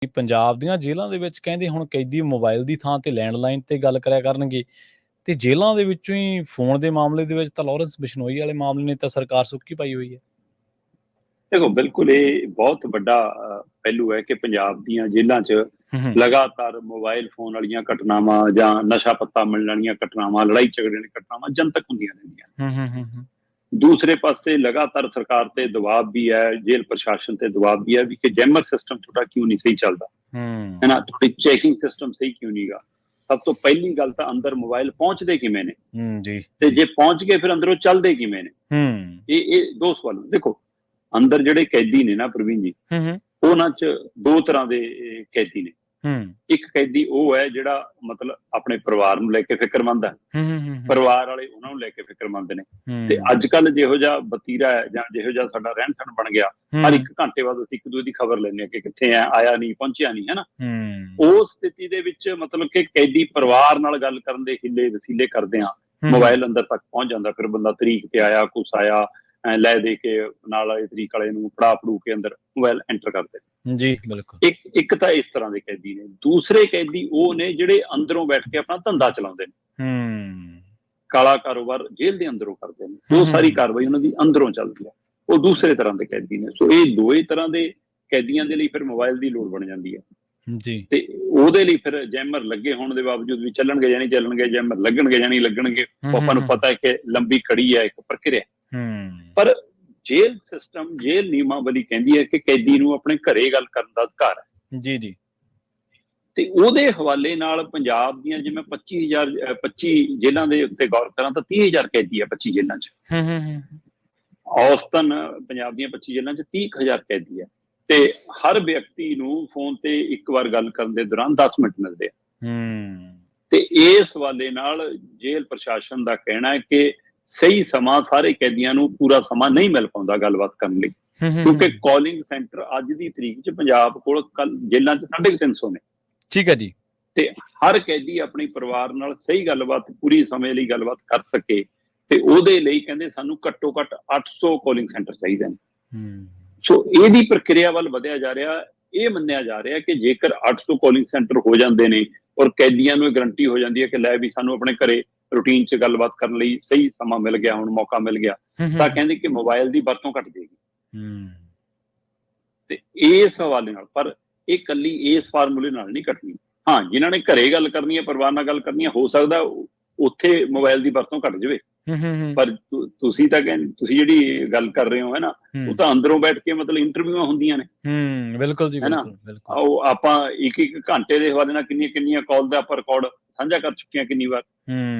ਪੰਜਾਬ ਦੀਆਂ ਜੇਲ੍ਹਾਂ ਦੇ ਵਿੱਚ ਕਹਿੰਦੇ ਹੁਣ ਕੈਦੀ ਮੋਬਾਈਲ ਦੀ ਥਾਂ ਤੇ ਲੈਂਡਲਾਈਨ ਤੇ ਗੱਲ ਕਰਿਆ ਕਰਨਗੇ ਤੇ ਜੇਲ੍ਹਾਂ ਦੇ ਵਿੱਚੋਂ ਹੀ ਫੋਨ ਦੇ ਮਾਮਲੇ ਦੇ ਵਿੱਚ ਤਾਂ ਲਾਰੈਂਸ ਬਿਸ਼ਨੋਈ ਵਾਲੇ ਮਾਮਲੇ ਨੇ ਤਾਂ ਸਰਕਾਰ ਸੁੱਕੀ ਪਾਈ ਹੋਈ ਹੈ। ਦੇਖੋ ਬਿਲਕੁਲ ਇਹ ਬਹੁਤ ਵੱਡਾ ਪਹਿਲੂ ਹੈ ਕਿ ਪੰਜਾਬ ਦੀਆਂ ਜੇਲ੍ਹਾਂ 'ਚ ਲਗਾਤਾਰ ਮੋਬਾਈਲ ਫੋਨ ਵਾਲੀਆਂ ਘਟਨਾਵਾਂ ਜਾਂ ਨਸ਼ਾ ਪੱਤਾ ਮਿਲਣ ਵਾਲੀਆਂ ਘਟਨਾਵਾਂ, ਲੜਾਈ ਝਗੜੇ ਦੀਆਂ ਘਟਨਾਵਾਂ ਜਨਤਕ ਹੁੰਦੀਆਂ ਰਹਿੰਦੀਆਂ। ਦੂਸਰੇ ਪਾਸੇ ਲਗਾਤਾਰ ਸਰਕਾਰ ਤੇ ਦਬਾਅ ਵੀ ਹੈ, ਜੇਲ੍ਹ ਪ੍ਰਸ਼ਾਸਨ ਤੇ ਦਬਾਅ ਵੀ ਹੈ ਵੀ ਕਿ ਜੈਮਰ ਸਿਸਟਮ ਤੁਹਾਡਾ ਕਿਉਂ ਨਹੀਂ ਸਹੀ ਚੱਲਦਾ, ਹੈ ਨਾ, ਤੁਹਾਡੀ ਚੈਕਿੰਗ ਸਿਸਟਮ ਸਹੀ ਕਿਉਂ ਨਹੀਂ ਗਾ। ਸਭ ਤੋਂ ਪਹਿਲੀ ਗੱਲ ਤਾਂ ਅੰਦਰ ਮੋਬਾਈਲ ਪਹੁੰਚਦੇ ਕਿਵੇਂ ਨੇ ਤੇ ਜੇ ਪਹੁੰਚ ਗਏ ਫਿਰ ਅੰਦਰੋਂ ਚੱਲਦੇ ਕਿਵੇਂ ਨੇ। ਇਹ ਦੋ ਸਵਾਲ ਦੇਖੋ। ਅੰਦਰ ਜਿਹੜੇ ਕੈਦੀ ਨੇ ਨਾ ਪ੍ਰਵੀਨ ਜੀ, ਉਹਨਾਂ 'ਚ ਦੋ ਤਰ੍ਹਾਂ ਦੇ ਕੈਦੀ ਨੇ। ਇੱਕ ਕੈਦੀ ਉਹ ਹੈ ਜਿਹੜਾ ਮਤਲਬ ਆਪਣੇ ਪਰਿਵਾਰ ਨੂੰ ਲੈ ਕੇ ਫਿਕਰਮੰਦ ਹੈ, ਪਰਿਵਾਰ ਵਾਲੇ ਉਹਨਾਂ ਨੂੰ ਲੈ ਕੇ ਫਿਕਰਮੰਦ ਨੇ। ਤੇ ਅੱਜ ਕੱਲ ਜਿਹੋ ਜਿਹਾ ਵਤੀਰਾ ਹੈ ਜਾਂ ਜਿਹੋ ਜਿਹਾ ਸਾਡਾ ਰਹਿਣ ਸਹਿਣ ਬਣ ਗਿਆ, ਹਰ ਇੱਕ ਘੰਟੇ ਬਾਅਦ ਅਸੀਂ ਇੱਕ ਦੂਜੇ ਦੀ ਖਬਰ ਲੈਂਦੇ ਹਾਂ ਕਿ ਕਿੱਥੇ ਆ, ਆਇਆ ਨਹੀਂ, ਪਹੁੰਚਿਆ ਨਹੀਂ, ਹੈ ਨਾ। ਉਸ ਸਥਿਤੀ ਦੇ ਵਿੱਚ ਮਤਲਬ ਕਿ ਕੈਦੀ ਪਰਿਵਾਰ ਨਾਲ ਗੱਲ ਕਰਨ ਦੇ ਹਿੱਲੇ ਵਸੀਲੇ ਕਰਦੇ ਆ, ਮੋਬਾਈਲ ਅੰਦਰ ਤੱਕ ਪਹੁੰਚ ਜਾਂਦਾ। ਫਿਰ ਬੰਦਾ ਤਰੀਕ ਤੇ ਆਇਆ, ਕੁਛ ਆਇਆ, ਲੈ ਦੇ ਕੇ ਨਾਲ ਵਾਲੇ ਤਰੀਕ ਵਾਲੇ ਨੂੰ ਫੜੂ ਕੇ ਅੰਦਰ ਮੋਬਾਈਲ ਐਂਟਰ ਕਰਦੇ ਜੀ। ਬਿਲਕੁਲ। ਇੱਕ ਤਾਂ ਇਸ ਤਰ੍ਹਾਂ ਦੇ ਕੈਦੀ ਨੇ। ਦੂਸਰੇ ਕੈਦੀ ਉਹ ਨੇ ਜਿਹੜੇ ਅੰਦਰੋਂ ਬੈਠ ਕੇ ਆਪਣਾ ਧੰਦਾ ਚਲਾਉਂਦੇ ਨੇ, ਕਾਲਾ ਕਾਰੋਬਾਰ ਜੇਲ੍ਹ ਦੇ ਅੰਦਰੋਂ ਕਰਦੇ ਨੇ। ਉਹ ਸਾਰੀ ਕਾਰਵਾਈ ਉਹਨਾਂ ਦੀ ਅੰਦਰੋਂ ਚੱਲਦੀ ਹੈ। ਉਹ ਦੂਸਰੇ ਤਰ੍ਹਾਂ ਦੇ ਕੈਦੀ ਨੇ। ਸੋ ਇਹ ਦੋਏ ਤਰ੍ਹਾਂ ਦੇ ਕੈਦੀਆਂ ਦੇ ਲਈ ਫਿਰ ਮੋਬਾਈਲ ਦੀ ਲੋੜ ਬਣ ਜਾਂਦੀ ਹੈ ਜੀ। ਤੇ ਉਹਦੇ ਲਈ ਫਿਰ ਜੈਮਰ ਲੱਗੇ ਹੋਣ ਦੇ ਬਾਵਜੂਦ ਵੀ ਚੱਲਣਗੇ ਜਾਂ ਨਹੀਂ ਚੱਲਣਗੇ, ਜੈਮਰ ਲੱਗਣਗੇ ਜਾਂ ਨਹੀਂ ਲੱਗਣਗੇ, ਆਪਾਂ ਨੂੰ ਪਤਾ ਹੈ ਕਿ ਲੰਬੀ ਕੜੀ ਹੈ, ਇੱਕ ਪ੍ਰਕਿਰਿਆ। ਪਰ ਜੇਲ੍ਹ ਸਿਸਟਮ, ਜੇਲ੍ਹ ਨਿਯਮਾਵਲੀ ਕਹਿੰਦੀ ਹੈ ਕਿ ਕੈਦੀ ਨੂੰ ਆਪਣੇ ਘਰੇ ਗੱਲ ਕਰਨ ਦਾ ਅਧਿਕਾਰ ਹੈ ਜੀ ਜੀ। ਤੇ ਉਹਦੇ ਹਵਾਲੇ ਨਾਲ ਪੰਜਾਬ ਦੀਆਂ ਜਿਵੇਂ 25 ਜੇਲ੍ਹਾਂ ਦੇ ਉੱਤੇ ਗੌਰ ਕਰਾਂ ਤਾਂ 30,000 ਕੈਦੀ ਆ 25 ਜੇਲ੍ਹਾਂ 'ਚ। ਔਸਤਨ ਪੰਜਾਬ ਦੀਆਂ 25 ਜੇਲ੍ਹਾਂ 'ਚ 30,000 ਕੈਦੀ ਆ ਤੇ ਹਰ ਵਿਅਕਤੀ ਨੂੰ ਫੋਨ ਤੇ ਇੱਕ ਵਾਰ ਗੱਲ ਕਰਨ ਦੇ ਦੌਰਾਨ 10 ਮਿੰਟ ਮਿਲਦੇ ਆ। ਤੇ ਇਸ ਹਵਾਲੇ ਨਾਲ ਜੇਲ੍ਹ ਪ੍ਰਸ਼ਾਸਨ ਦਾ ਕਹਿਣਾ ਹੈ ਕਿ ਸਹੀ ਸਮਾਂ ਸਾਰੇ ਕੈਦੀਆਂ ਨੂੰ ਪੂਰਾ ਸਮਾਂ ਨਹੀਂ ਮਿਲ ਪਾਉਂਦਾ ਗੱਲਬਾਤ ਕਰਨ ਲਈ, ਕਿਉਂਕਿ ਕਾਲਿੰਗ ਸੈਂਟਰ ਅੱਜ ਦੀ ਤਰੀਕ 'ਚ ਪੰਜਾਬ ਕੋਲ ਕੱਲ ਜੇਲ੍ਹਾਂ 'ਚ 350 ਨੇ। ਠੀਕ ਹੈ ਜੀ। ਤੇ ਹਰ ਕੈਦੀ ਆਪਣੀ ਪਰਿਵਾਰ ਨਾਲ ਸਹੀ ਗੱਲਬਾਤ ਪੂਰੀ ਸਮੇਂ ਲਈ ਗੱਲਬਾਤ ਕਰ ਸਕੇ ਤੇ ਉਹਦੇ ਲਈ ਕਹਿੰਦੇ ਸਾਨੂੰ ਘੱਟੋ ਘੱਟ 800 ਕਾਲਿੰਗ ਸੈਂਟਰ ਚਾਹੀਦੇ ਨੇ। ਸੋ ਇਹਦੀ ਪ੍ਰਕਿਰਿਆ ਵੱਲ ਵਧਿਆ ਜਾ ਰਿਹਾ। ਇਹ ਮੰਨਿਆ ਜਾ ਰਿਹਾ ਕਿ ਜੇਕਰ 800 ਕਾਲਿੰਗ ਸੈਂਟਰ ਹੋ ਜਾਂਦੇ ਨੇ ਔਰ ਕੈਦੀਆਂ ਨੂੰ ਇਹ ਗਰੰਟੀ ਹੋ ਜਾਂਦੀ ਹੈ ਕਿ ਲੈ ਵੀ ਸਾਨੂੰ ਆਪਣੇ ਘਰੇ ਰੂਟੀਨ 'ਚ ਗੱਲਬਾਤ ਕਰਨ ਲਈ ਸਹੀ ਸਮਾਂ ਮਿਲ ਗਿਆ, ਹੁਣ ਮੌਕਾ ਮਿਲ ਗਿਆ, ਤਾਂ ਕਹਿੰਦੇ ਕਿ ਮੋਬਾਈਲ ਦੀ ਵਰਤੋਂ ਘੱਟ ਜਾਏਗੀ। ਤੇ ਇਸ ਹਵਾਲੇ ਨਾਲ, ਪਰ ਇਹ ਕੱਲੀ ਇਸ ਫਾਰਮੂਲੇ ਨਾਲ ਨਹੀਂ ਘਟਣੀ। ਹਾਂ, ਜਿਨ੍ਹਾਂ ਨੇ ਘਰੇ ਗੱਲ ਕਰਨੀ ਹੈ, ਪਰਿਵਾਰ ਨਾਲ ਗੱਲ ਕਰਨੀ ਹੈ, ਹੋ ਸਕਦਾ ਉੱਥੇ ਮੋਬਾਈਲ ਦੀ ਵਰਤੋਂ ਘੱਟ ਜਾਵੇ। ਪਰ ਤੁਸੀਂ ਤਾਂ ਤੁਸੀਂ ਜਿਹੜੀ ਗੱਲ ਕਰ ਰਹੇ ਹੋ, ਹੈ ਨਾ, ਉਹ ਤਾਂ ਅੰਦਰੋਂ ਬੈਠ ਕੇ ਮਤਲਬ ਇੰਟਰਵਿਊਆਂ ਹੁੰਦੀਆਂ ਨੇ। ਬਿਲਕੁਲ ਜੀ, ਹੈ ਨਾ। ਉਹ ਆਪਾਂ ਇੱਕ ਘੰਟੇ ਦੇ ਹਵਾਲੇ ਨਾਲ ਕਿੰਨੀਆਂ ਕਾਲ ਦਾ ਆਪਾਂ ਰਿਕਾਰਡ ਸਾਂਝਾ ਕਰ ਚੁੱਕੇ ਹਾਂ ਕਿੰਨੀ ਵਾਰ।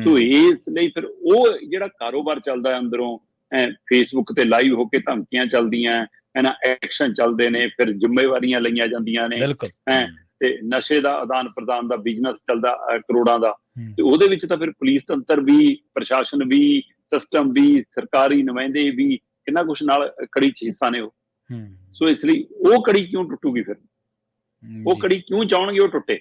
ਸੋ ਇਸ ਲਈ ਫਿਰ ਉਹ ਜਿਹੜਾ ਕਾਰੋਬਾਰ ਚੱਲਦਾ ਅੰਦਰੋਂ, ਫੇਸਬੁੱਕ ਤੇ ਲਾਈਵ ਹੋ ਕੇ ਧਮਕੀਆਂ ਚੱਲਦੀਆਂ, ਹੈ ਨਾ, ਐਕਸ਼ਨ ਚੱਲਦੇ ਨੇ, ਫਿਰ ਜ਼ਿੰਮੇਵਾਰੀਆਂ ਲਈਆਂ ਜਾਂਦੀਆਂ ਨੇ, ਤੇ ਨਸ਼ੇ ਦਾ ਆਦਾਨ ਪ੍ਰਦਾਨ ਦਾ ਬਿਜ਼ਨਸ ਚੱਲਦਾ ਕਰੋੜਾਂ ਦਾ। ਤੇ ਉਹਦੇ ਵਿੱਚ ਤਾਂ ਫਿਰ ਪੁਲਿਸ ਤੰਤਰ ਵੀ, ਪ੍ਰਸ਼ਾਸਨ ਵੀ, ਸਿਸਟਮ ਵੀ, ਸਰਕਾਰੀ ਨੁਮਾਇੰਦੇ ਵੀ, ਕਿੰਨਾ ਕੁਛ ਨਾਲ ਕੜੀ 'ਚ ਹਿੱਸਾ ਨੇ ਉਹ। ਸੋ ਇਸ ਲਈ ਉਹ ਕੜੀ ਕਿਉਂ ਟੁੱਟੂਗੀ ਫਿਰ? ਉਹ ਕੜੀ ਕਿਉਂ ਚਾਹਣਗੇ ਉਹ ਟੁੱਟੇ?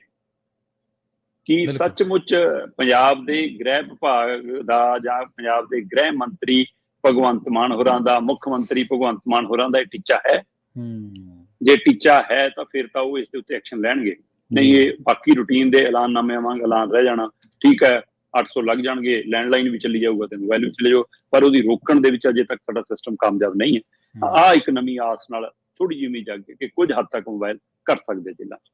ਕੀ ਸੱਚਮੁੱਚ ਪੰਜਾਬ ਦੇ ਗ੍ਰਹਿ ਵਿਭਾਗ ਦਾ ਜਾਂ ਪੰਜਾਬ ਦੇ ਗ੍ਰਹਿ ਮੰਤਰੀ ਭਗਵੰਤ ਮਾਨ ਹੋਰਾਂ ਦਾ, ਮੁੱਖ ਮੰਤਰੀ ਭਗਵੰਤ ਮਾਨ ਹੋਰਾਂ ਦਾ ਇਹ ਟੀਚਾ ਹੈ? ਜੇ ਟੀਚਾ ਹੈ ਤਾਂ ਫਿਰ ਤਾਂ ਉਹ ਇਸ ਦੇ ਉੱਤੇ ਐਕਸ਼ਨ ਲੈਣਗੇ। ਨਹੀਂ, ਇਹ ਬਾਕੀ ਰੂਟੀਨ ਦੇ ਐਲਾਨਨਾਮਿਆਂ ਵਾਂਗ ਐਲਾਨ ਰਹਿ ਜਾਣਾ। ਠੀਕ ਹੈ, 800 ਲੱਗ ਜਾਣਗੇ, ਲੈਂਡਲਾਈਨ ਵੀ ਚੱਲੀ ਜਾਊਗਾ ਤੇ ਮੋਬਾਈਲ ਵੀ ਚੱਲੇ ਜਾਊ, ਪਰ ਉਹਦੀ ਰੋਕਣ ਦੇ ਵਿੱਚ ਅਜੇ ਤੱਕ ਸਾਡਾ ਸਿਸਟਮ ਕਾਮਯਾਬ ਨਹੀਂ ਹੈ। ਆਹ ਇੱਕ ਨਵੀਂ ਆਸ ਨਾਲ ਥੋੜੀ ਜਿਹੀ ਉਮੀਦ ਜਾਗ ਕੇ ਕਿ ਕੁਝ ਹੱਦ ਤੱਕ ਮੋਬਾਈਲ ਕਰ ਸਕਦੇ ਜੇਲ੍ਹਾਂ 'ਚ।